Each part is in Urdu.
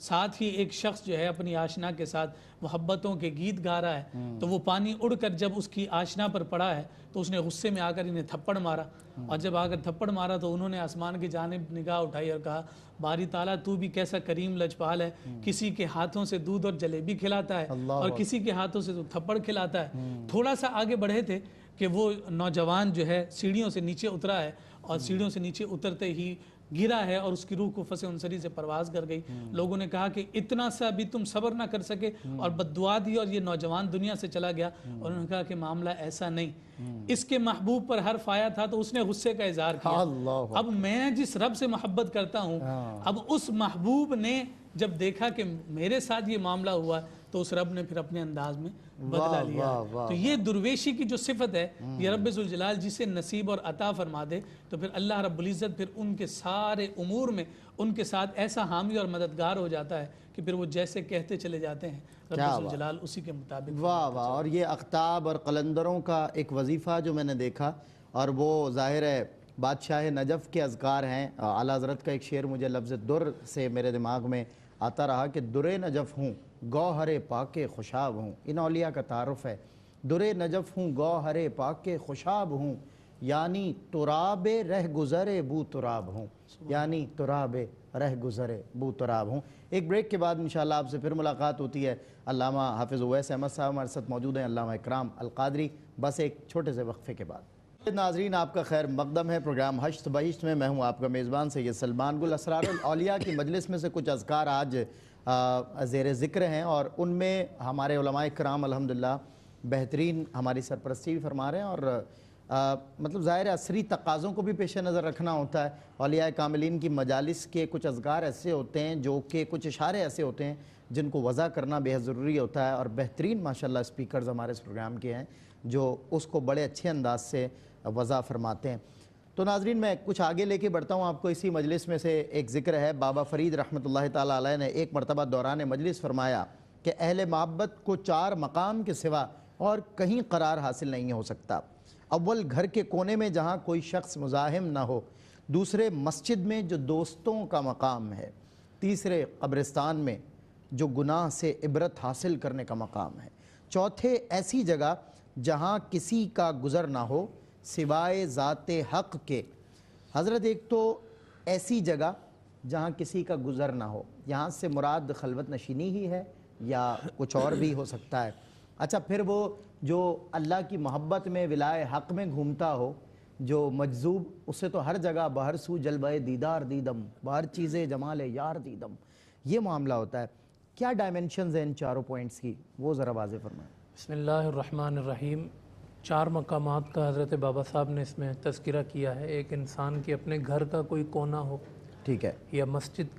ساتھ ہی ایک شخص جو ہے اپنی آشنا کے ساتھ محبتوں کے گیت گا رہا ہے تو وہ پانی اڑ کر جب اس کی آشنا پر پڑا ہے تو اس نے غصے میں آ کر انہیں تھپڑ مارا، اور جب آ کر تھپڑ مارا تو انہوں نے آسمان کی جانب نگاہ اٹھائی اور کہا باری تعالیٰ تو بھی کیسا کریم لجپال ہے، کسی کے ہاتھوں سے دودھ اور جلیبی کھلاتا ہے اور کسی کے ہاتھوں سے تو تھپڑ کھلاتا ہے۔ تھوڑا سا آگے بڑھے تھے کہ وہ نوجوان جو ہے سیڑھیوں سے نیچے اترا ہے، اور سیڑھیوں سے نیچے اترتے ہی گرا ہے اور اس کی روح کفر انصری سے پرواز کر گئی۔ لوگوں نے کہا کہ اتنا سا بھی تم صبر نہ کر سکے، اور بددعا دی اور یہ نوجوان دنیا سے چلا گیا۔ اور انہوں نے کہا کہ معاملہ ایسا نہیں، اس کے محبوب پر حرف آیا تھا تو اس نے غصے کا اظہار کیا۔ اب میں جس رب سے محبت کرتا ہوں، اب اس محبوب نے جب دیکھا کہ میرے ساتھ یہ معاملہ ہوا تو اس رب نے پھر اپنے انداز میں بدلا لیا۔ تو یہ درویشی کی جو صفت ہے یہ رب ذوالجلال جسے نصیب اور عطا فرما دے تو پھر اللہ رب العزت پھر ان کے سارے امور میں ان کے ساتھ ایسا حامی اور مددگار ہو جاتا ہے کہ پھر وہ جیسے کہتے چلے جاتے ہیں رب ذوالجلال اسی کے مطابق۔ واہ واہ، اور یہ اقطاب اور قلندروں کا ایک وظیفہ جو میں نے دیکھا، اور وہ ظاہر ہے بادشاہ نجف کے اذکار ہیں۔ اعلیٰ حضرت کا ایک شعر مجھے لفظ در سے میرے دماغ میں آتا رہا کہ در نجف ہوں گوہر پاک خوشاب ہوں، ان اولیاء کا تعارف ہے۔ در نجف ہوں گوہر پاک خوشاب ہوں، یعنی تراب رہ گزرے بو تراب ہوں، یعنی تراب رہ گزرے بو تراب ہوں۔ ایک بریک کے بعد انشاءاللہ آپ سے پھر ملاقات ہوتی ہے۔ علامہ حافظ اویس احمد صاحب ہمارے ساتھ موجود ہیں، علامہ اکرام القادری، بس ایک چھوٹے سے وقفے کے بعد۔ ناظرین آپ کا خیر مقدم ہے پروگرام ہشت بہشت میں ہوں آپ کا میزبان سید سلمان گل۔ اسرار الاولیاء کی مجلس میں سے کچھ اذکار آج زیر ذکر ہیں، اور ان میں ہمارے علماء کرام الحمدللہ بہترین ہماری سرپرستی بھی فرما رہے ہیں، اور مطلب ظاہر عصری تقاضوں کو بھی پیش نظر رکھنا ہوتا ہے۔ اولیاء کاملین کی مجالس کے کچھ اذکار ایسے ہوتے ہیں جو کہ کچھ اشارے ایسے ہوتے ہیں جن کو وضع کرنا بے حد ضروری ہوتا ہے، اور بہترین ماشاءاللہ اسپیکرز ہمارے اس پروگرام کے ہیں جو اس کو بڑے اچھے انداز سے وضع فرماتے ہیں۔ تو ناظرین میں کچھ آگے لے کے بڑھتا ہوں آپ کو۔ اسی مجلس میں سے ایک ذکر ہے، بابا فرید رحمۃ اللہ تعالیٰ علیہ نے ایک مرتبہ دوران مجلس فرمایا کہ اہل محبت کو 4 مقام کے سوا اور کہیں قرار حاصل نہیں ہو سکتا۔ اول گھر کے کونے میں جہاں کوئی شخص مزاحم نہ ہو، دوسرے مسجد میں جو دوستوں کا مقام ہے، تیسرے قبرستان میں جو گناہ سے عبرت حاصل کرنے کا مقام ہے، چوتھے ایسی جگہ جہاں کسی کا گزر نہ ہو سوائے ذات حق کے۔ حضرت ایک تو ایسی جگہ جہاں کسی کا گزر نہ ہو، یہاں سے مراد خلوت نشینی ہی ہے یا کچھ اور بھی ہو سکتا ہے؟ اچھا، پھر وہ جو اللہ کی محبت میں ولائے حق میں گھومتا ہو، جو مجذوب، اسے تو ہر جگہ بہر سو جلوہ دیدار دیدم، بہر چیزیں جمال یار دیدم، یہ معاملہ ہوتا ہے۔ کیا ڈائمنشنز ہیں ان چاروں پوائنٹس کی، وہ ذرا واضح فرمائیں۔ بسم اللہ الرحمن الرحیم۔ 4 مقامات کا حضرت بابا صاحب نے اس میں تذکرہ کیا ہے۔ ایک انسان کے اپنے گھر کا کوئی کونا ہو، ٹھیک ہے، یا مسجد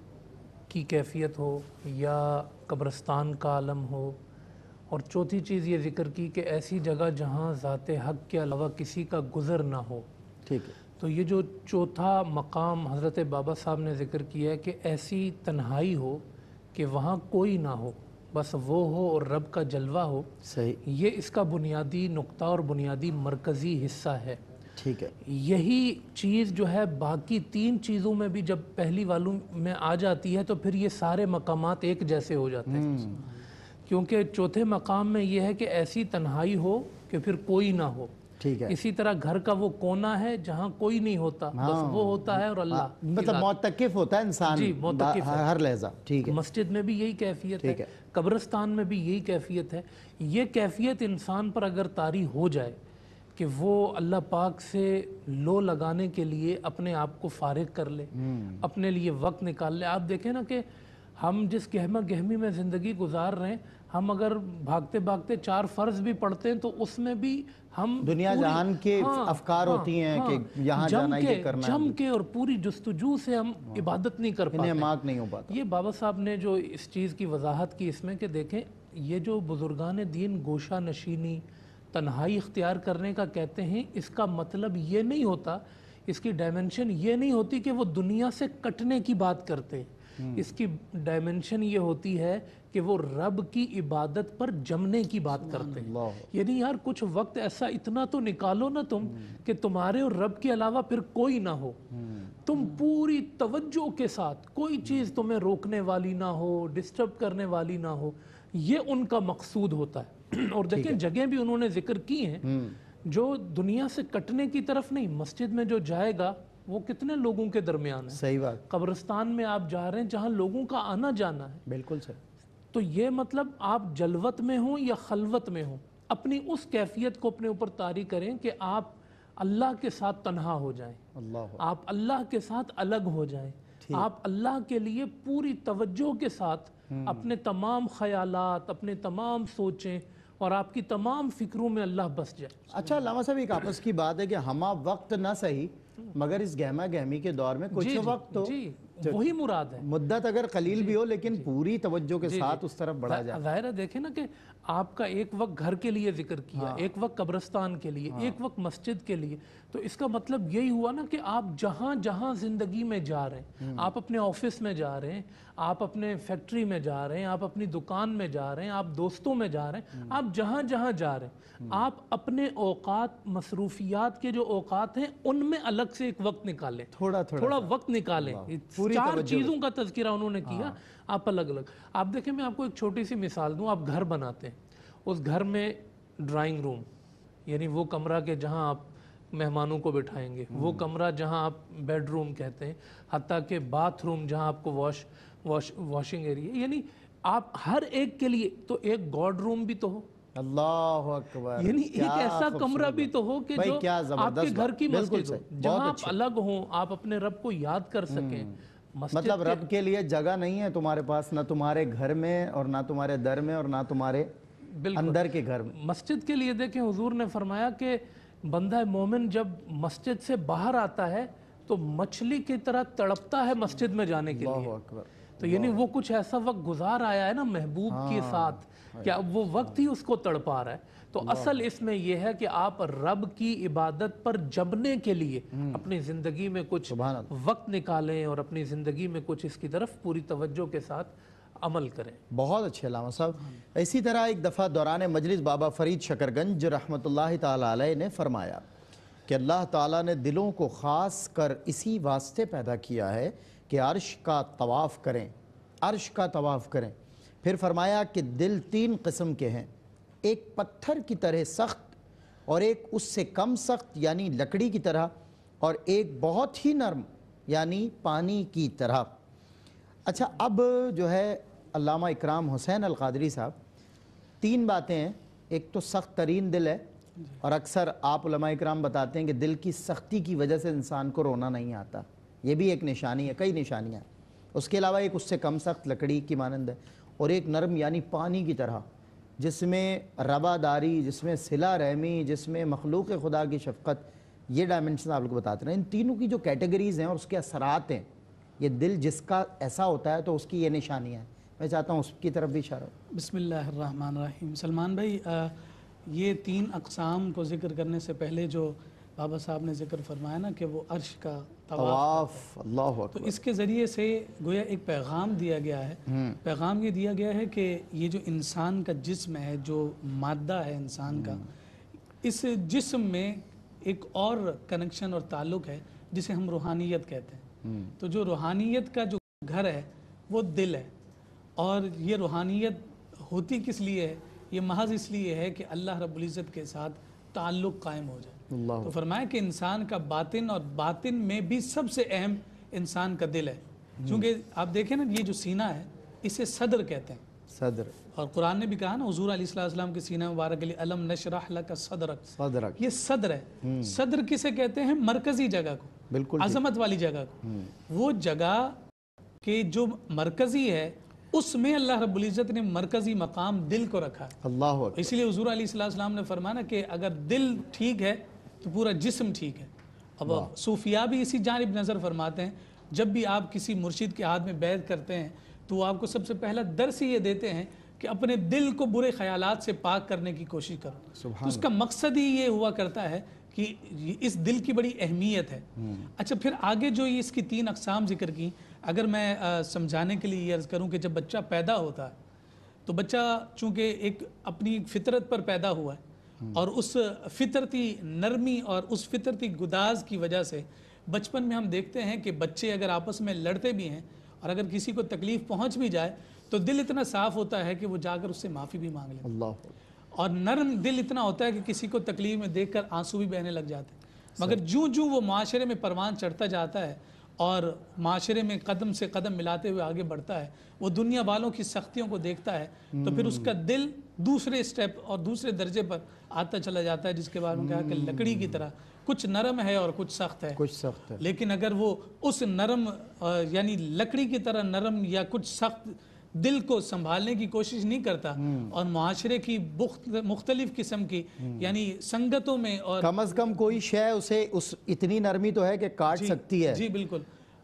کی کیفیت ہو، یا قبرستان کا عالم ہو، اور چوتھی چیز یہ ذکر کی کہ ایسی جگہ جہاں ذات حق کے علاوہ کسی کا گزر نہ ہو۔ ٹھیک ہے، تو یہ جو چوتھا مقام حضرت بابا صاحب نے ذکر کیا ہے کہ ایسی تنہائی ہو کہ وہاں کوئی نہ ہو، بس وہ ہو اور رب کا جلوہ ہو، صحیح، یہ اس کا بنیادی نقطہ اور بنیادی مرکزی حصہ ہے۔ ٹھیک ہے، یہی چیز جو ہے باقی 3 چیزوں میں بھی جب پہلی والوں میں آ جاتی ہے تو پھر یہ سارے مقامات ایک جیسے ہو جاتے ہیں، کیونکہ چوتھے مقام میں یہ ہے کہ ایسی تنہائی ہو کہ پھر کوئی نہ ہو۔ ٹھیک ہے، اسی طرح گھر کا وہ کونا ہے جہاں کوئی نہیں ہوتا، بس وہ ہوتا ہے اور اللہ، مطلب معتکف ہوتا ہے انسان جی، معتکف ہے ہر لحظہ۔ ٹھیک ہے، مسجد میں بھی یہی کیفیت ہے، قبرستان میں بھی یہی کیفیت ہے۔ یہ کیفیت انسان پر اگر طاری ہو جائے کہ وہ اللہ پاک سے لو لگانے کے لیے اپنے آپ کو فارغ کر لے، اپنے لیے وقت نکال لے۔ آپ دیکھیں نا کہ ہم جس گہما گہمی میں زندگی گزار رہے ہیں، ہم اگر بھاگتے بھاگتے 4 فرض بھی پڑھتے ہیں تو اس میں بھی ہم دنیا جہان کے افکار ہوتی ہیں کہ یہاں جانا، یہ کرنا، جم کے اور پوری جستجو سے ہم عبادت نہیں کر پاتے، ماک نہیں ہو پاتا۔ یہ بابا صاحب نے جو اس چیز کی وضاحت کی اس میں کہ دیکھیں یہ جو بزرگان دین گوشہ نشینی، تنہائی اختیار کرنے کا کہتے ہیں، اس کا مطلب یہ نہیں ہوتا، اس کی ڈائمنشن یہ نہیں ہوتی کہ وہ دنیا سے کٹنے کی بات کرتے ہیں، اس کی ڈائمنشن یہ ہوتی ہے کہ وہ رب کی عبادت پر جمنے کی بات کرتے ہیں. یعنی یار کچھ وقت ایسا اتنا تو نکالو نا تم کہ تمہارے اور رب کے علاوہ پھر کوئی نہ ہو, تم پوری توجہ کے ساتھ, کوئی چیز تمہیں روکنے والی نہ ہو, ڈسٹرب کرنے والی نہ ہو, یہ ان کا مقصود ہوتا ہے. اور دیکھیں جگہیں بھی انہوں نے ذکر کی ہیں جو دنیا سے کٹنے کی طرف نہیں. مسجد میں جو جائے گا وہ کتنے لوگوں کے درمیان ہے, صحیح بات. قبرستان میں آپ جا رہے ہیں جہاں لوگوں کا آنا جانا ہے. بالکل صحیح. تو یہ مطلب آپ جلوت میں ہوں یا خلوت میں ہوں, اپنی اس کیفیت کو اپنے اوپر طاری کریں کہ آپ اللہ کے ساتھ تنہا ہو جائیں, آپ اللہ کے ساتھ الگ ہو جائیں, آپ اللہ کے لیے پوری توجہ کے ساتھ اپنے تمام خیالات, اپنے تمام سوچیں اور آپ کی تمام فکروں میں اللہ بس جائے. اچھا علامہ صاحب, ایک آپس کی بات ہے کہ ہمہ وقت نہ صحیح مگر اس گہما گہمی کے دور میں کچھ وقت تو وہی مراد ہے, مدت اگر قلیل بھی ہو لیکن پوری توجہ کے ساتھ اس طرف بڑھا جائے. ظاہر ہے دیکھیں نا کہ آپ کا ایک وقت گھر کے لیے ذکر کیا, ایک وقت قبرستان کے لیے, ایک وقت مسجد کے لیے, تو اس کا مطلب یہی ہوا نا کہ آپ جہاں جہاں زندگی میں جا رہے ہیں, آپ اپنے آفس میں جا رہے ہیں, آپ اپنے فیکٹری میں جا رہے ہیں, آپ اپنی دکان میں جا رہے ہیں, آپ دوستوں میں جا رہے ہیں, آپ جہاں جہاں جا رہے ہیں, آپ اپنے اوقات, مصروفیات کے جو اوقات ہیں ان میں الگ سے ایک وقت نکالیں, تھوڑا وقت نکالیں. 4 چیزوں کا تذکرہ انہوں نے کیا, آپ الگ الگ. آپ دیکھیں میں آپ کو ایک چھوٹی سی مثال دوں, آپ گھر بناتے ہیں, اس گھر میں ڈرائنگ روم یعنی وہ کمرہ کہ جہاں آپ مہمانوں کو بٹھائیں گے, وہ کمرہ جہاں آپ بیڈ روم کہتے ہیں, حتیٰ کہ باتھ روم جہاں آپ کو واشنگ ایریا, یعنی آپ ہر ایک کے لیے تو ایک گاڈ روم بھی تو ہو, اللہ اکبر, یعنی ایک ایسا کمرہ بھی تو ہو کہ جو آپ کے گھر کی مسجد ہو, جہاں آپ الگ ہوں, آپ اپنے رب کو یاد کر سکیں. مطلب رب کے لیے جگہ نہیں ہے تمہارے پاس, نہ تمہارے گھر میں اور نہ تمہارے در میں اور نہ تمہارے اندر کے گھر میں. مسجد کے لیے دیکھیں حضور نے فرمایا کہ بندہ مومن جب مسجد سے باہر آتا ہے تو مچھلی کی طرح تڑپتا ہے مسجد میں جانے کے لیے. تو یعنی وہ کچھ ایسا وقت گزار آیا ہے نا محبوب کے ساتھ کہ اب وہ وقت ہی اس کو تڑپا رہا ہے. تو اصل اس میں یہ ہے کہ آپ رب کی عبادت پر جمنے کے لیے اپنی زندگی میں کچھ وقت نکالیں اور اپنی زندگی میں کچھ اس کی طرف پوری توجہ کے ساتھ عمل کریں. بہت اچھے علامہ صاحب. اسی طرح ایک دفعہ دوران مجلس بابا فرید شکرگنج رحمۃ اللہ تعالیٰ علیہ نے فرمایا کہ اللہ تعالیٰ نے دلوں کو خاص کر اسی واسطے پیدا کیا ہے کہ عرش کا طواف کریں, عرش کا طواف کریں. پھر فرمایا کہ دل 3 قسم کے ہیں, ایک پتھر کی طرح سخت, اور ایک اس سے کم سخت یعنی لکڑی کی طرح, اور ایک بہت ہی نرم یعنی پانی کی طرح. اچھا اب جو ہے علامہ اکرام حسین القادری صاحب, 3 باتیں ہیں. ایک تو سخت ترین دل ہے, اور اکثر آپ علماء اکرام بتاتے ہیں کہ دل کی سختی کی وجہ سے انسان کو رونا نہیں آتا, یہ بھی ایک نشانی ہے, کئی نشانیاں. اس کے علاوہ ایک اس سے کم سخت لکڑی کی مانند ہے, اور ایک نرم یعنی پانی کی طرح, جس میں رواداری, جس میں صلہ رحمی, جس میں مخلوق خدا کی شفقت, یہ ڈائمنشن آپ لوگ بتاتے ہیں. ان تینوں کی جو کیٹیگریز ہیں اور اس کے اثرات ہیں, یہ دل جس کا ایسا ہوتا ہے تو اس کی یہ نشانیاں ہیں. میں چاہتا ہوں اس کی طرف بھی اشارہ. بسم اللہ الرحمن الرحیم. سلمان بھائی, یہ 3 اقسام کو ذکر کرنے سے پہلے جو بابا صاحب نے ذکر فرمایا نا کہ وہ عرش کا طواف, اللہ تو اس کے ذریعے سے گویا ایک پیغام دیا گیا ہے. پیغام یہ دیا گیا ہے کہ یہ جو انسان کا جسم ہے, جو مادہ ہے انسان کا, اس جسم میں ایک اور کنیکشن اور تعلق ہے جسے ہم روحانیت کہتے ہیں. تو جو روحانیت کا جو گھر ہے وہ دل ہے, اور یہ روحانیت ہوتی کس لیے ہے؟ یہ محض اس لیے ہے کہ اللہ رب العزت کے ساتھ تعلق قائم ہو جائے. تو فرمایا کہ انسان کا باطن, اور باطن میں بھی سب سے اہم انسان کا دل ہے. کیونکہ آپ دیکھیں نا, یہ جو سینہ ہے اسے صدر کہتے ہیں. صدر, اور قرآن نے بھی کہا نا حضور علیہ السلام کے سینہ مبارک کے لیے الم نشرح لک صدرک, یہ صدر ہے. صدر کسے کہتے ہیں؟ مرکزی جگہ کو, بالکل عظمت والی جگہ کو. وہ جگہ کہ جو مرکزی ہے اس میں اللہ رب العزت نے مرکزی مقام دل کو رکھا ہے. اللہ, اس لیے حضور علیہ السلام نے فرمایا کہ اگر دل ٹھیک ہے تو پورا جسم ٹھیک ہے. اب صوفیاء بھی اسی جانب نظر فرماتے ہیں. جب بھی آپ کسی مرشد کے ہاتھ میں بیعت کرتے ہیں تو آپ کو سب سے پہلا درس یہ دیتے ہیں کہ اپنے دل کو برے خیالات سے پاک کرنے کی کوشش کرو. تو اس کا مقصد ہی یہ ہوا کرتا ہے کہ اس دل کی بڑی اہمیت ہے۔ اچھا پھر آگے جو یہ اس کی 3 اقسام ذکر کی، اگر میں سمجھانے کے لیے یہ عرض کروں کہ جب بچہ پیدا ہوتا ہے تو بچہ چونکہ ایک اپنی فطرت پر پیدا ہوا ہے، اور اس فطرتی نرمی اور اس فطرتی گداز کی وجہ سے بچپن میں ہم دیکھتے ہیں کہ بچے اگر آپس میں لڑتے بھی ہیں اور اگر کسی کو تکلیف پہنچ بھی جائے تو دل اتنا صاف ہوتا ہے کہ وہ جا کر اس سے معافی بھی مانگ لے، اللہ، اور نرم دل اتنا ہوتا ہے کہ کسی کو تکلیف میں دیکھ کر آنسو بھی بہنے لگ جاتے ہیں۔ مگر جوں جوں وہ معاشرے میں پروان چڑھتا جاتا ہے اور معاشرے میں قدم سے قدم ملاتے ہوئے آگے بڑھتا ہے، وہ دنیا والوں کی سختیوں کو دیکھتا ہے، تو پھر اس کا دل دوسرے سٹیپ اور دوسرے درجے پر آتا چلا جاتا ہے، جس کے بارے میں کہا کہ لکڑی کی طرح کچھ نرم ہے اور کچھ سخت ہے۔ کچھ سخت ہے، لیکن اگر وہ اس نرم یعنی لکڑی کی طرح نرم یا کچھ سخت دل کو سنبھالنے کی کوشش نہیں کرتا اور معاشرے کی مختلف قسم کی یعنی سنگتوں میں، اور کم از کم کوئی شے اسے اتنی نرمی تو ہے کہ کاٹ سکتی ہے، جی بالکل،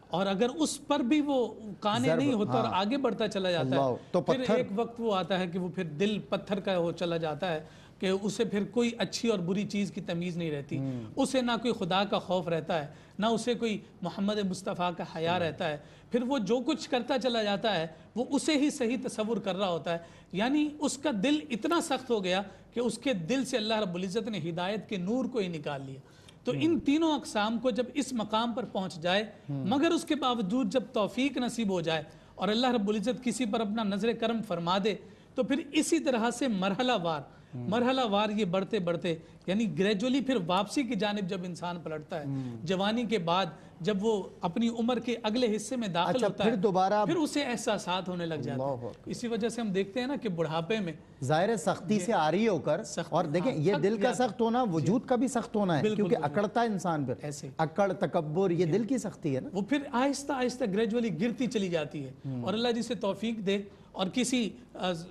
اور اگر اس پر بھی وہ قانع نہیں ہوتا اور آگے بڑھتا چلا جاتا ہے تو پھر ایک وقت وہ آتا ہے کہ وہ پھر دل پتھر کا ہو چلا جاتا ہے کہ اسے پھر کوئی اچھی اور بری چیز کی تمیز نہیں رہتی، اسے نہ کوئی خدا کا خوف رہتا ہے، نہ اسے کوئی محمد مصطفیٰ کا حیا رہتا ہے، پھر وہ جو کچھ کرتا چلا جاتا ہے وہ اسے ہی صحیح تصور کر رہا ہوتا ہے، یعنی اس کا دل اتنا سخت ہو گیا کہ اس کے دل سے اللہ رب العزت نے ہدایت کے نور کو ہی نکال لیا۔ تو ان تینوں اقسام کو جب اس مقام پر پہنچ جائے، مگر اس کے باوجود جب توفیق نصیب ہو جائے اور اللہ رب العزت کسی پر اپنا نظر کرم فرما دے، تو پھر اسی طرح سے مرحلہ وار یہ بڑھتے بڑھتے یعنی گریجولی پھر واپسی کی جانب جب انسان پلٹتا ہے، جوانی کے بعد جب وہ اپنی عمر کے اگلے حصے میں داخل ہوتا ہے دوبارہ پھر اسے احساسات ہونے لگ جاتے ہیں۔ اسی وجہ سے ہم دیکھتے ہیں نا کہ بڑھاپے میں ظاہر سختی سے آری ہو کر، اور دیکھیں یہ دل کا سخت ہونا وجود کا بھی سخت ہونا ہے، کیونکہ اکڑتا انسان پھر اکڑ تکبر یہ دل کی سختی ہے نا، وہ پھر آہستہ آہستہ گریجولی گرتی چلی جاتی ہے، اور اللہ جسے توفیق دے اور کسی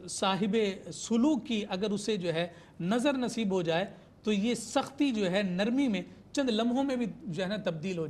صاحب سلوک کی اگر اسے جو ہے نظر نصیب ہو جائے تو یہ سختی جو ہے نرمی میں چند لمحوں میں بھی جو ہے نا تبدیل ہو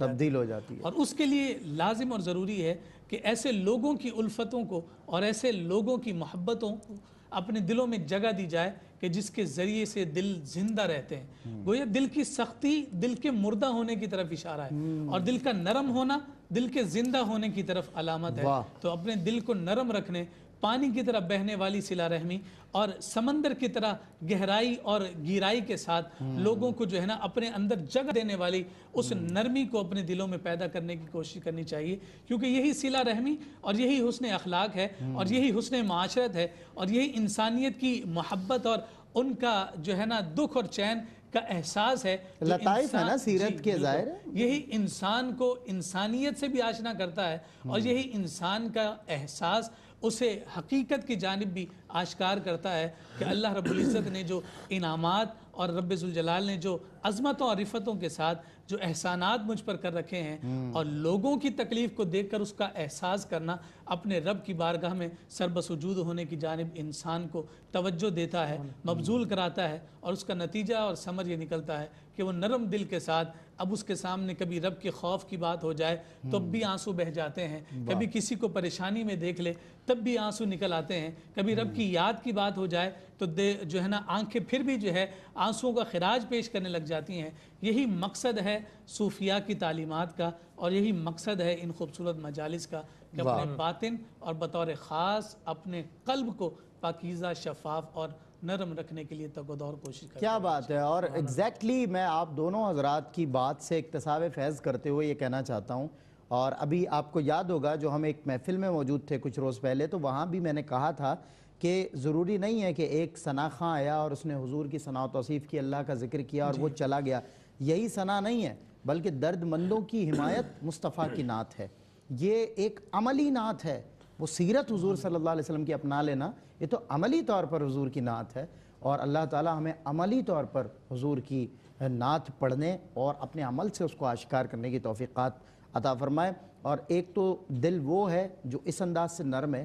جاتی ہے، اور اس کے لیے لازم اور ضروری ہے کہ ایسے لوگوں کی الفتوں کو اور ایسے لوگوں کی محبتوں کو اپنے دلوں میں جگہ دی جائے کہ جس کے ذریعے سے دل زندہ رہتے ہیں۔ گویا دل کی سختی دل کے مردہ ہونے کی طرف اشارہ ہے، اور دل کا نرم ہونا دل کے زندہ ہونے کی طرف علامت ہے۔ تو اپنے دل کو نرم رکھنے، پانی کی طرح بہنے والی صلہ رحمی اور سمندر کی طرح گہرائی اور گیرائی کے ساتھ لوگوں کو جو ہے نا اپنے اندر جگہ دینے والی اس نرمی کو اپنے دلوں میں پیدا کرنے کی کوشش کرنی چاہیے، کیونکہ یہی صلہ رحمی اور یہی حسن اخلاق ہے اور یہی حسن معاشرت ہے اور یہی انسانیت کی محبت اور ان کا جو ہے نا دکھ اور چین کا احساس ہے، لطائف ہے نا سیرت کے ظاہر ہے، یہی انسان کو انسانیت سے بھی آشنا کرتا ہے اور یہی انسان کا احساس اسے حقیقت کی جانب بھی آشکار کرتا ہے کہ اللہ رب العزت نے جو انعامات اور رب ذوالجلال نے جو عظمتوں اور رفتوں کے ساتھ جو احسانات مجھ پر کر رکھے ہیں، اور لوگوں کی تکلیف کو دیکھ کر اس کا احساس کرنا اپنے رب کی بارگاہ میں سربسجود ہونے کی جانب انسان کو توجہ دیتا ہے، مبذول کراتا ہے، اور اس کا نتیجہ اور ثمر یہ نکلتا ہے کہ وہ نرم دل کے ساتھ اب اس کے سامنے کبھی رب کے خوف کی بات ہو جائے تو اب بھی آنسو بہ جاتے ہیں، کبھی کسی کو پریشانی میں دیکھ لے تب بھی آنسو نکل آتے ہیں، کبھی رب کی یاد کی بات ہو جائے تو جو ہے نا آنکھیں پھر بھی جو ہے آنسوؤں کا خراج پیش کرنے لگ جاتی ہیں۔ یہی مقصد ہے صوفیاء کی تعلیمات کا، اور یہی مقصد ہے ان خوبصورت مجالس کا کہ اپنے باطن اور بطور خاص اپنے قلب کو پاکیزہ، شفاف اور نرم رکھنے کے لیے تگودار کوشش کریں۔ کیا بات ہے، اور ایگزیکٹلی میں آپ دونوں حضرات کی بات سے اکتساب فیض کرتے ہوئے یہ کہنا چاہتا ہوں، اور ابھی آپ کو یاد ہوگا جو ہم ایک محفل میں موجود تھے کچھ روز پہلے، تو وہاں بھی میں نے کہا تھا کہ ضروری نہیں ہے کہ ایک ثنا خاں آیا اور اس نے حضور کی ثنا و توصیف کی، اللہ کا ذکر کیا اور وہ چلا گیا، یہی ثنا نہیں ہے، بلکہ درد مندوں کی حمایت مصطفیٰ کی نعت ہے، یہ ایک عملی نعت ہے، وہ سیرت حضور صلی اللہ علیہ وسلم کی اپنا لینا، یہ تو عملی طور پر حضور کی نعت ہے، اور اللہ تعالی ہمیں عملی طور پر حضور کی نعت پڑھنے اور اپنے عمل سے اس کو آشکار کرنے کی توفیقات عطا فرمائے۔ اور ایک تو دل وہ ہے جو اس انداز سے نرم ہے،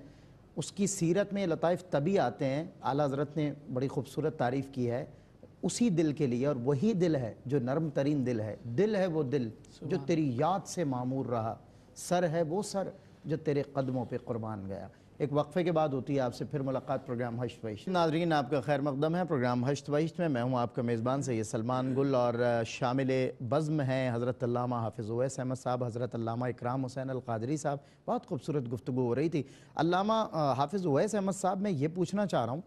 اس کی سیرت میں لطائف تبھی آتے ہیں، اعلیٰ حضرت نے بڑی خوبصورت تعریف کی ہے اسی دل کے لیے، اور وہی دل ہے جو نرم ترین دل ہے وہ دل جو تیری یاد سے معمور رہا، سر ہے وہ سر جو تیرے قدموں پہ قربان گیا۔ ایک وقفے کے بعد ہوتی ہے آپ سے پھر ملاقات پروگرام ہشت بہشت۔ ناظرین آپ کا خیر مقدم ہے پروگرام ہشت بہشت میں ہوں آپ کا میزبان سید سلمان گل، اور شامل بزم ہیں حضرت علامہ حافظ اویس احمد صاحب، حضرت علامہ اکرام حسین القادری صاحب۔ بہت خوبصورت گفتگو ہو رہی تھی۔ علامہ حافظ اویس احمد صاحب میں یہ پوچھنا چاہ رہا ہوں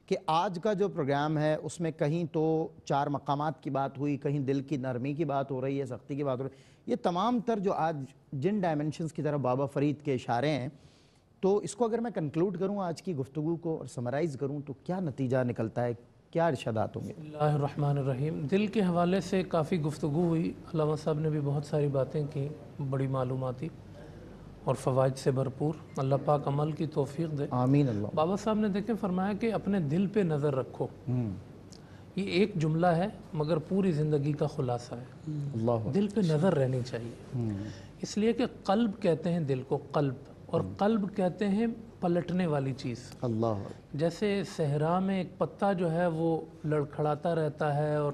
کہ آج کا جو پروگرام ہے اس میں کہیں تو 4 مقامات کی بات ہوئی، کہیں دل کی نرمی کی بات ہو رہی ہے، سختی کی بات ہو رہی ہے، یہ تمام تر جو آج جن ڈائمنشنز کی طرف بابا فرید کے اشارے ہیں، تو اس کو اگر میں کنکلوڈ کروں آج کی گفتگو کو اور سمرائز کروں تو کیا نتیجہ نکلتا ہے، کیا ارشادات ہوں گے؟ بسم اللہ الرحمن الرحیم۔ دل کے حوالے سے کافی گفتگو ہوئی، علامہ صاحب نے بھی بہت ساری باتیں کی، بڑی معلوماتی اور فوائد سے بھرپور۔ اللہ پاک عمل کی توفیق دے۔ آمین اللہ۔ بابا صاحب نے دیکھیں فرمایا کہ اپنے دل پہ نظر رکھو، یہ ایک جملہ ہے مگر پوری زندگی کا خلاصہ ہے۔ اللہ دل پہ نظر رہنی چاہیے، اس لیے کہ قلب کہتے ہیں دل کو، قلب، اور قلب کہتے ہیں پلٹنے والی چیز۔ اللہ جیسے صحرا میں ایک پتا جو ہے وہ لڑکھڑاتا رہتا ہے اور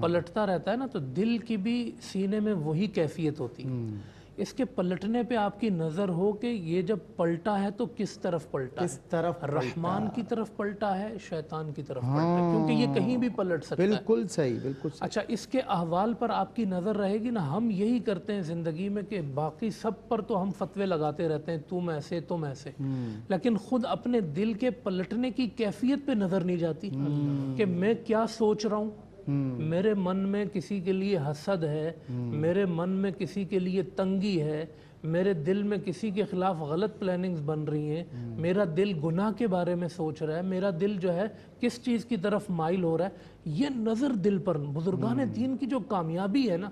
پلٹتا رہتا ہے نا، تو دل کی بھی سینے میں وہی کیفیت ہوتی ہے۔ اس کے پلٹنے پہ آپ کی نظر ہو کہ یہ جب پلٹا ہے تو کس طرف پلٹا کس طرف ہے، رحمان کی طرف پلٹا ہے، شیطان کی طرف پلٹا ہے، کیونکہ یہ کہیں بھی پلٹ سکتا ہے۔ بالکل صحیح، بالکل صحیح۔ اچھا، اس کے احوال پر آپ کی نظر رہے گی نا۔ ہم یہی کرتے ہیں زندگی میں کہ باقی سب پر تو ہم فتوے لگاتے رہتے ہیں، تم ایسے تم ایسے، لیکن خود اپنے دل کے پلٹنے کی کیفیت پہ نظر نہیں جاتی کہ میں کیا سوچ رہا ہوں۔ میرے من میں کسی کے لیے حسد ہے، میرے من میں کسی کے لیے تنگی ہے، میرے دل میں کسی کے خلاف غلط پلاننگز بن رہی ہیں، میرا دل گناہ کے بارے میں سوچ رہا ہے، میرا دل جو ہے کس چیز کی طرف مائل ہو رہا ہے۔ یہ نظر دل پر، بزرگان دین کی جو کامیابی ہے نا،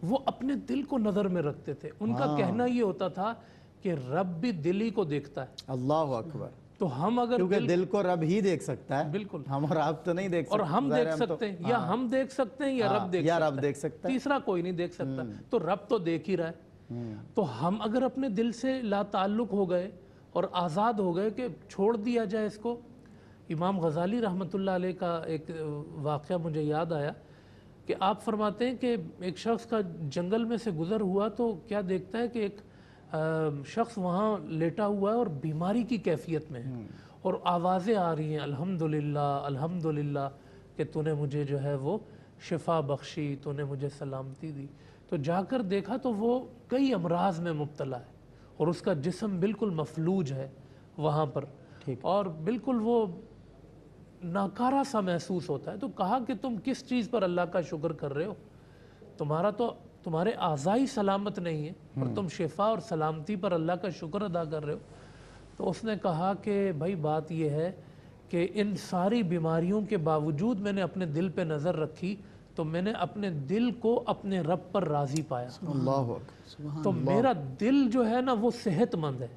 وہ اپنے دل کو نظر میں رکھتے تھے۔ ان کا کہنا یہ ہوتا تھا کہ رب بھی دل ہی کو دیکھتا ہے۔ اللہ اکبر۔ تو ہم اگر کیونکہ دل کو رب ہی دیکھ سکتا ہے، بالکل، ہم اور آپ تو نہیں دیکھ سکتے، اور ہم دیکھ سکتے ہیں، یا ہم دیکھ سکتے ہیں یا رب دیکھ سکتا ہے، تیسرا کوئی نہیں دیکھ سکتا، تو رب تو دیکھ ہی رہا ہے۔ تو ہم اگر اپنے دل سے لا تعلق ہو گئے اور آزاد ہو گئے کہ چھوڑ دیا جائے اس کو۔ امام غزالی رحمۃ اللہ علیہ کا ایک واقعہ مجھے یاد آیا کہ آپ فرماتے ہیں کہ ایک شخص کا جنگل میں سے گزر ہوا تو کیا دیکھتا ہے کہ ایک شخص وہاں لیٹا ہوا ہے اور بیماری کی کیفیت میں ہے، اور آوازیں آ رہی ہیں الحمدللہ الحمدللہ کہ تو نے مجھے جو ہے وہ شفا بخشی، تو نے مجھے سلامتی دی۔ تو جا کر دیکھا تو وہ کئی امراض میں مبتلا ہے اور اس کا جسم بالکل مفلوج ہے وہاں پر، اور بالکل وہ ناکارہ سا محسوس ہوتا ہے۔ تو کہا کہ تم کس چیز پر اللہ کا شکر کر رہے ہو؟ تمہارے اعضائی سلامت نہیں ہے اور تم شفا اور سلامتی پر اللہ کا شکر ادا کر رہے ہو۔ تو اس نے کہا کہ بھائی بات یہ ہے کہ ان ساری بیماریوں کے باوجود میں نے اپنے دل پہ نظر رکھی تو میں نے اپنے دل کو اپنے رب پر راضی پایا۔ اللہ اکبر۔ تو میرا دل جو ہے نا وہ صحت مند ہے،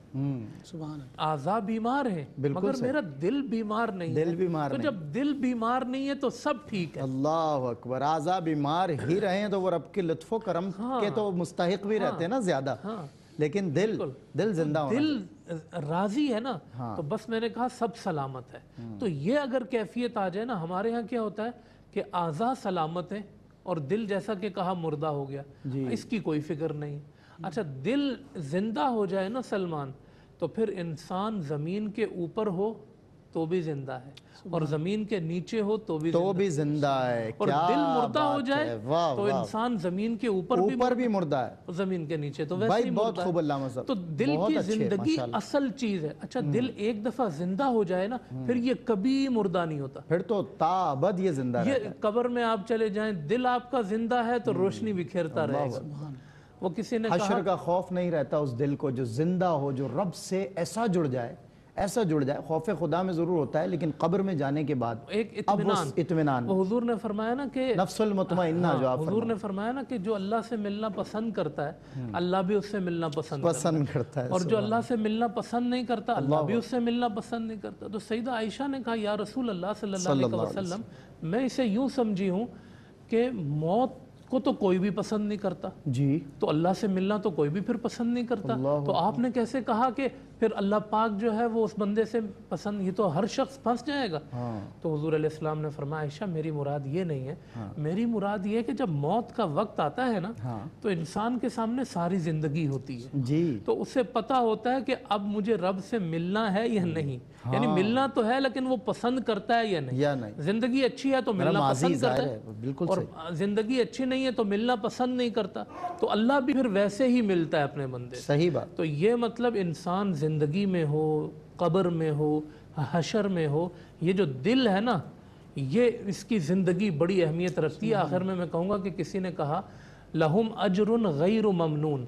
سبحان اللہ، اعضاء بیمار ہیں مگر میرا دل بیمار نہیں ہے۔ دل بیمار تو جب دل بیمار نہیں ہے تو سب ٹھیک ہے۔ اللہ اکبر۔ اعضاء بیمار ہی رہے ہیں تو وہ رب کے لطف و کرم کے تو مستحق بھی رہتے ہیں نا زیادہ، لیکن دل زندہ ہونا، دل راضی ہے نا، تو بس میں نے کہا سب سلامت ہے۔ تو یہ اگر کیفیت آ جائے نا، ہمارے ہاں کیا ہوتا ہے کہ اعضاء سلامت ہیں اور دل جیسا کہ کہا مردہ ہو گیا، اس کی کوئی فکر نہیں۔ اچھا، دل زندہ ہو جائے نا سلمان، تو پھر انسان زمین کے اوپر ہو تو بھی زندہ ہے اور زمین کے نیچے ہو تو بھی زندہ ہے، اور دل مردہ ہو جائے تو انسان زمین کے اوپر بھی مردہ ہے، زمین کے نیچے تو ویسے ہی بہت خوب علامہ صاحب۔ تو دل کی زندگی اصل چیز ہے۔ اچھا، دل ایک دفعہ زندہ ہو جائے نا، پھر یہ کبھی مردہ نہیں ہوتا، پھر تو تا ابد یہ زندہ رہتا ہے۔ یہ قبر میں آپ چلے جائیں، دل آپ کا زندہ ہے تو روشنی بکھیرتا رہے گا۔ وہ کسی نے حشر کا خوف نہیں رہتا اس دل کو جو زندہ ہو، جو رب سے ایسا جڑ جائے، خوف خدا میں ضرور ہوتا ہے لیکن قبر میں جانے کے بعد ایک اطمینان۔ وہ حضور نے فرمایا نا کہ نفس المطمئنہ، جو آپ حضور نے فرمایا نا کہ جو اللہ سے ملنا پسند کرتا ہے اللہ بھی اس سے ملنا پسند کرتا ہے، اور جو اللہ سے ملنا پسند نہیں کرتا اللہ بھی اس سے ملنا پسند نہیں کرتا۔ تو سیدہ عائشہ نے کہا یا رسول اللہ صلی اللہ علیہ وسلم، میں اسے یوں سمجھی ہوں کہ موت کو تو کوئی بھی پسند نہیں کرتا جی، تو اللہ سے ملنا تو کوئی بھی پھر پسند نہیں کرتا. تو آپ نے کیسے کہا کہ پھر اللہ پاک جو ہے وہ اس بندے سے پسند, یہ تو ہر شخص پھنس جائے گا. تو حضور علیہ السلام نے فرمایا عائشہ میری مراد یہ نہیں ہے, میری مراد یہ ہے کہ جب موت کا وقت آتا ہے نا تو انسان کے سامنے ساری زندگی ہوتی ہے جی, تو اسے پتہ ہوتا ہے کہ اب مجھے رب سے ملنا ہے یا نہیں, یعنی ملنا تو ہے لیکن وہ پسند کرتا ہے یا نہیں. زندگی اچھی ہے تو ملنا پسند کرتا ہے, بالکل اور زندگی اچھی نہیں ہے تو ملنا پسند نہیں کرتا. تو اللہ بھی پھر ویسے ہی ملتا ہے اپنے بندے سے. صحیح بات. تو یہ مطلب انسان زندگی میں ہو, قبر میں ہو, حشر میں ہو, یہ جو دل ہے نا یہ اس کی زندگی بڑی اہمیت رکھتی ہے. آخر میں کہوں گا کہ کسی نے کہا لہم اجر غیر ممنون,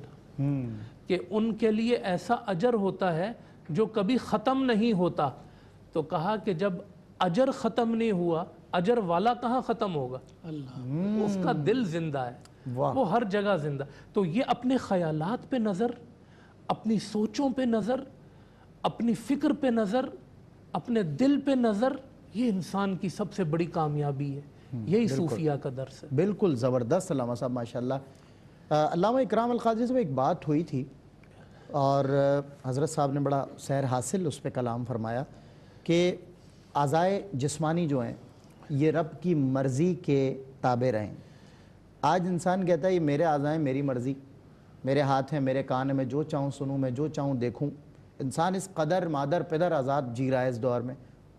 کہ ان کے لیے ایسا اجر ہوتا ہے جو کبھی ختم نہیں ہوتا. تو کہا کہ جب اجر ختم نہیں ہوا, اجر والا کہاں ختم ہوگا؟ اللہ, اس کا دل زندہ ہے, وہ ہر جگہ زندہ. تو یہ اپنے خیالات پہ نظر, اپنی سوچوں پہ نظر, اپنی فکر پہ نظر, اپنے دل پہ نظر, یہ انسان کی سب سے بڑی کامیابی ہے. یہی صوفیہ کا درس ہے. بالکل زبردست علامہ صاحب, ماشاءاللہ. علامہ اکرام القادری صاحب ایک بات ہوئی تھی اور حضرت صاحب نے بڑا سیر حاصل اس پہ کلام فرمایا کہ اعضائے جسمانی جو ہیں یہ رب کی مرضی کے تابع رہیں. آج انسان کہتا ہے یہ میرے اعضاء ہیں, میری مرضی, میرے ہاتھ ہیں, میرے کان ہیں, میں جو چاہوں سنوں, میں جو چاہوں دیکھوں. انسان اس قدر مادر پدر آزاد جی رہا ہے اس دور میں.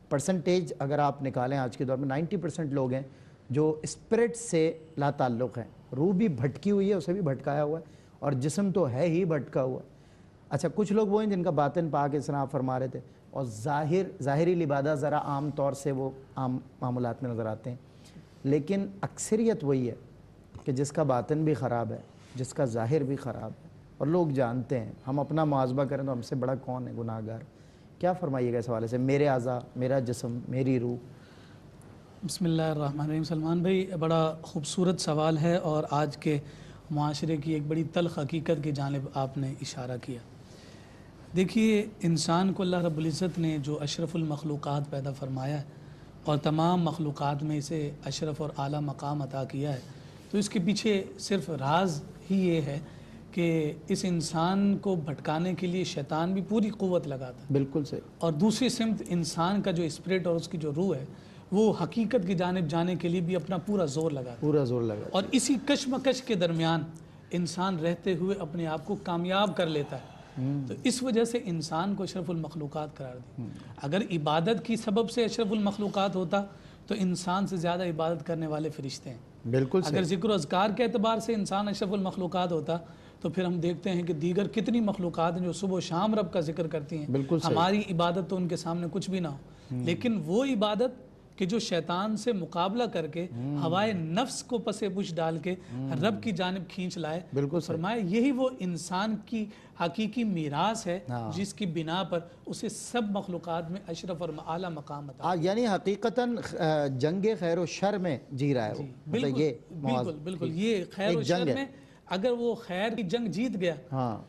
پرسنٹیج اگر آپ نکالیں آج کے دور میں 90% لوگ ہیں جو اسپرٹ سے لا تعلق ہیں. روح بھی بھٹکی ہوئی ہے, اسے بھی بھٹکایا ہوا ہے, اور جسم تو ہے ہی بھٹکا ہوا. اچھا کچھ لوگ وہ ہیں جن کا باطن پاک, اس طرح آپ فرما رہے تھے, اور ظاہری لبادہ ذرا عام طور سے وہ عام معاملات میں نظر آتے ہیں, لیکن اکثریت وہی ہے کہ جس کا باطن بھی خراب ہے, جس کا ظاہر بھی خراب ہے, اور لوگ جانتے ہیں. ہم اپنا محاسبہ کریں تو ہم سے بڑا کون ہے گناہ گار؟ کیا فرمائیے گا اس حوالے سے, میرے اعضاء, میرا جسم, میری روح؟ بسم اللہ الرحمن الرحیم. سلمان بھائی بڑا خوبصورت سوال ہے, اور آج کے معاشرے کی ایک بڑی تلخ حقیقت کی جانب آپ نے اشارہ کیا. دیکھیے انسان کو اللہ رب العزت نے جو اشرف المخلوقات پیدا فرمایا ہے اور تمام مخلوقات میں اسے اشرف اور اعلیٰ مقام عطا کیا ہے, تو اس کے پیچھے صرف راز ہی یہ ہے کہ اس انسان کو بھٹکانے کے لیے شیطان بھی پوری قوت لگاتا ہے. بالکل صحیح. اور دوسری سمت انسان کا جو اسپرٹ اور اس کی جو روح ہے وہ حقیقت کی جانب جانے کے لیے بھی اپنا پورا زور لگاتا ہے. پورا زور لگاتا ہے. اور اسی کشمکش کے درمیان انسان رہتے ہوئے اپنے آپ کو کامیاب کر لیتا ہے. تو اس وجہ سے انسان کو اشرف المخلوقات قرار دی. اگر عبادت کی سبب سے اشرف المخلوقات ہوتا تو انسان سے زیادہ عبادت کرنے والے فرشتے ہیں. بالکل. اگر ذکر و اذکار کے اعتبار سے انسان اشرف المخلوقات ہوتا تو پھر ہم دیکھتے ہیں کہ دیگر کتنی مخلوقات ہیں جو صبح و شام رب کا ذکر کرتی ہیں. بالکل. ہماری عبادت تو ان کے سامنے کچھ بھی نہ ہو, لیکن وہ عبادت کہ جو شیطان سے مقابلہ کر کے ہوائے نفس کو پسے پش ڈال کے رب کی جانب کھینچ لائے. بالکل فرمایا یہی وہ انسان کی حقیقی میراث ہے جس کی بنا پر اسے سب مخلوقات میں اشرف اور اعلیٰ مقام عطا. یعنی حقیقتاً جنگ خیر و شر میں جی رہا ہے وہ. بالکل بالکل, یہ خیر و شر میں اگر وہ خیر کی جنگ جیت گیا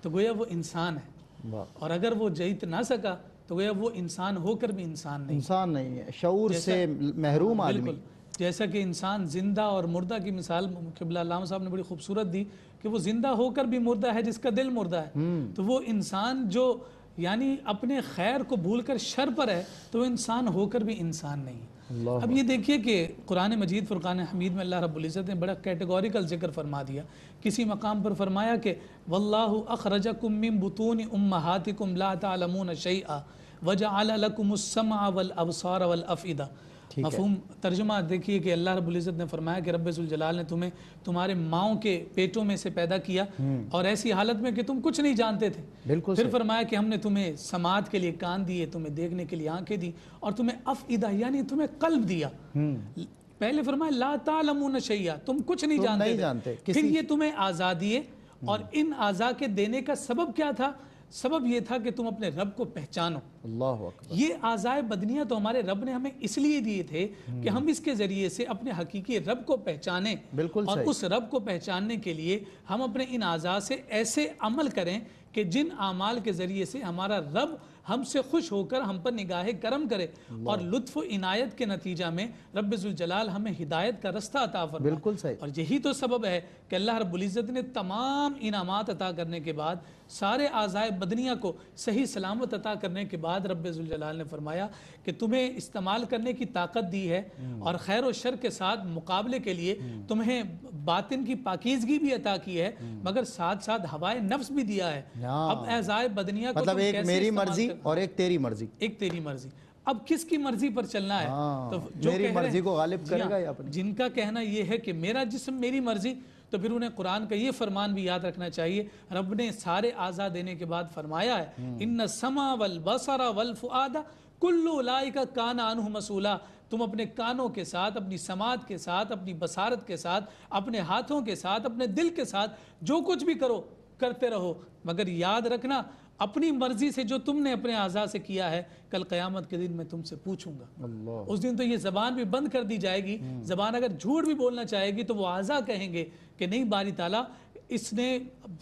تو گویا وہ انسان ہے, اور اگر وہ جیت نہ سکا تو گویا وہ انسان ہو کر بھی انسان نہیں ہے, شعور سے محروم آدمی. بالکل, جیسا کہ انسان زندہ اور مردہ کی مثال قبلہ علامہ صاحب نے بڑی خوبصورت دی کہ وہ زندہ ہو کر بھی مردہ ہے جس کا دل مردہ ہے. تو وہ انسان جو یعنی اپنے خیر کو بھول کر شر پر ہے تو وہ انسان ہو کر بھی انسان نہیں. اب یہ دیکھیے کہ قرآن مجید فرقان حمید میں اللہ رب العزت نے بڑا کیٹیگوریکل ذکر فرما دیا. کسی مقام پر فرمایا کہ واللہ اخرجکم من بطون امہاتکم لا تعلمون شیئا وجعل لکم السمع والابصار والافئدہ. مفہوم ترجمہ دیکھیے کہ اللہ رب العزت نے فرمایا کہ رب ذوالجلال نے تمہیں تمہارے ماؤں کے پیٹوں میں سے پیدا کیا اور ایسی حالت میں کہ تم کچھ نہیں جانتے تھے. پھر فرمایا کہ ہم نے تمہیں سماعت کے لیے کان دیے, تمہیں دیکھنے کے لیے آنکھیں دی, اور تمہیں افئدہ یعنی تمہیں قلب دیا. پہلے فرمایا لا تعلمون شیئا, تم کچھ نہیں جانتے تھے. پھر یہ تمہیں اعضاء دیے, اور ان اعضاء کے دینے کا سبب کیا تھا؟ سبب یہ تھا کہ تم اپنے رب کو پہچانو. اللہ اکبر. یہ اعضاء بدنیہ تو ہمارے رب نے ہمیں اس لیے دیے تھے کہ ہم اس کے ذریعے سے اپنے حقیقی رب کو پہچانیں. بالکل اور صحیح. اس رب کو پہچاننے کے لیے ہم اپنے ان اعضاء سے ایسے عمل کریں کہ جن اعمال کے ذریعے سے ہمارا رب ہم سے خوش ہو کر ہم پر نگاہ کرم کرے اور لطف و عنایت کے نتیجہ میں رب ذوالجلال ہمیں ہدایت کا رستہ عطا فرمائے۔ بالکل صحیح۔ اور یہی تو سبب ہے کہ اللہ رب العزت نے تمام انعامات عطا کرنے کے بعد، سارے اعضائے بدنیہ کو صحیح سلامت عطا کرنے کے بعد رب ذوالجلال نے فرمایا کہ تمہیں استعمال کرنے کی طاقت دی ہے اور خیر و شر کے ساتھ مقابلے کے لیے تمہیں باطن کی پاکیزگی بھی عطا کی ہے، مگر ساتھ ساتھ ہوائے نفس بھی دیا ہے۔ اب اعضائے بدنیہ کو مطلب تم ایک کیسے میری استعمال مرضی اور ایک تیری مرضی، ایک تیری مرضی، اب کس کی مرضی پر چلنا ہے؟ تو جو میری کہہ رہے مرضی کو غالب جی کرے ہاں، گا یا اپنی؟ جن کا کہنا یہ ہے کہ میرا جسم میری مرضی، تو پھر انہیں قرآن کا یہ فرمان بھی یاد رکھنا چاہیے۔ رب نے سارے اعضاء دینے کے بعد فرمایا ہے ان السمع والبصر والفؤاد کل اولئک کان عنہ مسئولا۔ تم اپنے کانوں کے ساتھ، اپنی سماعت کے ساتھ، اپنی بصارت کے ساتھ، اپنے ہاتھوں کے ساتھ، اپنے دل کے ساتھ جو کچھ بھی کرتے رہو، مگر یاد رکھنا اپنی مرضی سے جو تم نے اپنے اعضاء سے کیا ہے، کل قیامت کے دن میں تم سے پوچھوں گا۔ اس دن تو یہ زبان بھی بند کر دی جائے گی۔ زبان اگر جھوٹ بھی بولنا چاہے گی تو وہ اعضاء کہیں گے کہ نہیں باری تعالیٰ، اس نے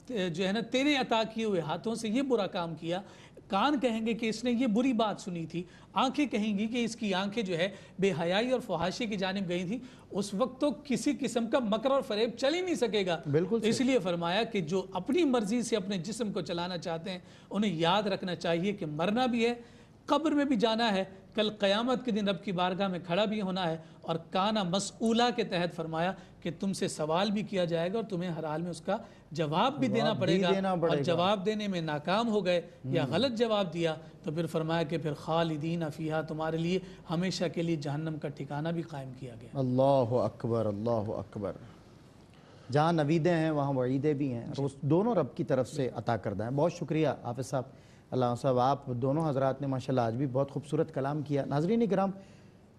جو ہے نا تیرے عطا کیے ہوئے ہاتھوں سے یہ برا کام کیا۔ کان کہیں گے کہ اس نے یہ بری بات سنی تھی۔ آنکھیں کہیں گی کہ اس کی آنکھیں جو ہے بے حیائی اور فحاشی کی جانب گئی تھی۔ اس وقت تو کسی قسم کا مکر اور فریب چل ہی نہیں سکے گا۔ بالکل اس لیے فرمایا کہ جو اپنی مرضی سے اپنے جسم کو چلانا چاہتے ہیں انہیں یاد رکھنا چاہیے کہ مرنا بھی ہے، قبر میں بھی جانا ہے، کل قیامت کے دن رب کی بارگاہ میں کھڑا بھی ہونا ہے، اور کانا مسئولہ کے تحت فرمایا کہ تم سے سوال بھی کیا جائے گا اور تمہیں ہر حال میں اس کا جواب بھی دینا پڑے گا، اور جواب دینے میں ناکام ہو گئے یا غلط جواب دیا تو پھر فرمایا کہ پھر خالدین فیہا، تمہارے لیے ہمیشہ کے لیے جہنم کا ٹھکانہ بھی قائم کیا گیا۔ اللہ اکبر، اللہ اکبر۔ جہاں نویدیں ہیں وہاں وعیدیں بھی ہیں، اور دونوں رب کی طرف سے عطا کردہ ہیں۔ بہت شکریہ حافظ صاحب، اللہ صاحب، آپ دونوں حضرات نے ماشاءاللہ آج بھی بہت خوبصورت کلام کیا۔ ناظرین کرام،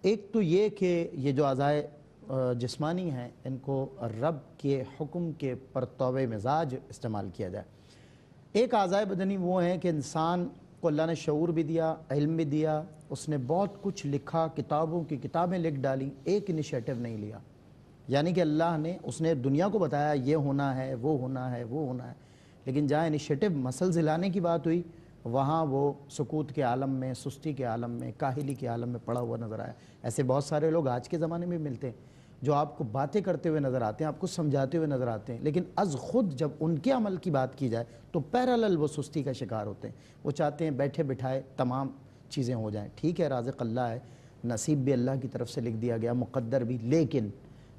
ایک تو یہ کہ یہ جو اعضائے جسمانی ہیں ان کو رب کے حکم کے پرتو مزاج استعمال کیا جائے۔ ایک اعضائے بدنی وہ ہیں کہ انسان کو اللہ نے شعور بھی دیا، علم بھی دیا، اس نے بہت کچھ لکھا، کتابوں کی کتابیں لکھ ڈالی، ایک انیشیٹو نہیں لیا۔ یعنی کہ اللہ نے اس نے دنیا کو بتایا یہ ہونا ہے، وہ ہونا ہے، وہ ہونا ہے، لیکن جہاں انیشیٹو مسل لانے کی بات ہوئی وہاں وہ سکوت کے عالم میں، سستی کے عالم میں، کاہلی کے عالم میں پڑا ہوا نظر آیا۔ ایسے بہت سارے لوگ آج کے زمانے میں ملتے ہیں جو آپ کو باتیں کرتے ہوئے نظر آتے ہیں، آپ کو سمجھاتے ہوئے نظر آتے ہیں، لیکن از خود جب ان کے عمل کی بات کی جائے تو پیرالل وہ سستی کا شکار ہوتے ہیں۔ وہ چاہتے ہیں بیٹھے بٹھائے تمام چیزیں ہو جائیں۔ ٹھیک ہے، رازق اللہ ہے، نصیب بھی اللہ کی طرف سے لکھ دیا گیا، مقدر بھی، لیکن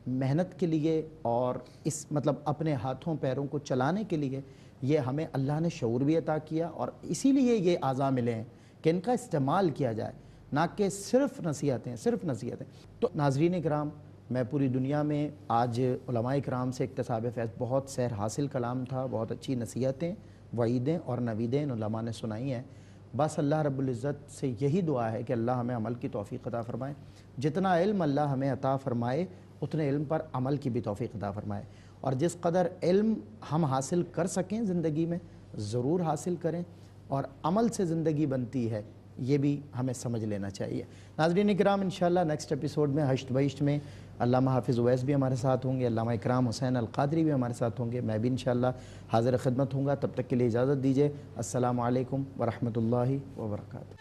محنت کے لیے اور اس مطلب اپنے ہاتھوں پیروں کو چلانے کے لیے یہ ہمیں اللہ نے شعور بھی عطا کیا، اور اسی لیے یہ اعضاء ملے ہیں کہ ان کا استعمال کیا جائے، نہ کہ صرف نصیحتیں۔ تو ناظرین کرام، میں پوری دنیا میں آج علماء کرام سے اکتساب فیض بہت سیر حاصل کلام تھا، بہت اچھی نصیحتیں، وعیدیں اور نویدیں ان علماء نے سنائی ہیں۔ بس اللہ رب العزت سے یہی دعا ہے کہ اللہ ہمیں عمل کی توفیق عطا فرمائے، جتنا علم اللہ ہمیں عطا فرمائے اتنے علم پر عمل کی بھی توفیق عطا فرمائے، اور جس قدر علم ہم حاصل کر سکیں زندگی میں ضرور حاصل کریں، اور عمل سے زندگی بنتی ہے یہ بھی ہمیں سمجھ لینا چاہیے۔ ناظرین کرام، انشاءاللہ نیکسٹ ایپیسوڈ میں ہشت بہشت میں علامہ حافظ اویس بھی ہمارے ساتھ ہوں گے، علامہ اکرام حسین القادری بھی ہمارے ساتھ ہوں گے، میں بھی انشاءاللہ حاضر خدمت ہوں گا۔ تب تک کے لیے اجازت دیجیے، السلام علیکم ورحمۃ اللہ وبرکاتہ۔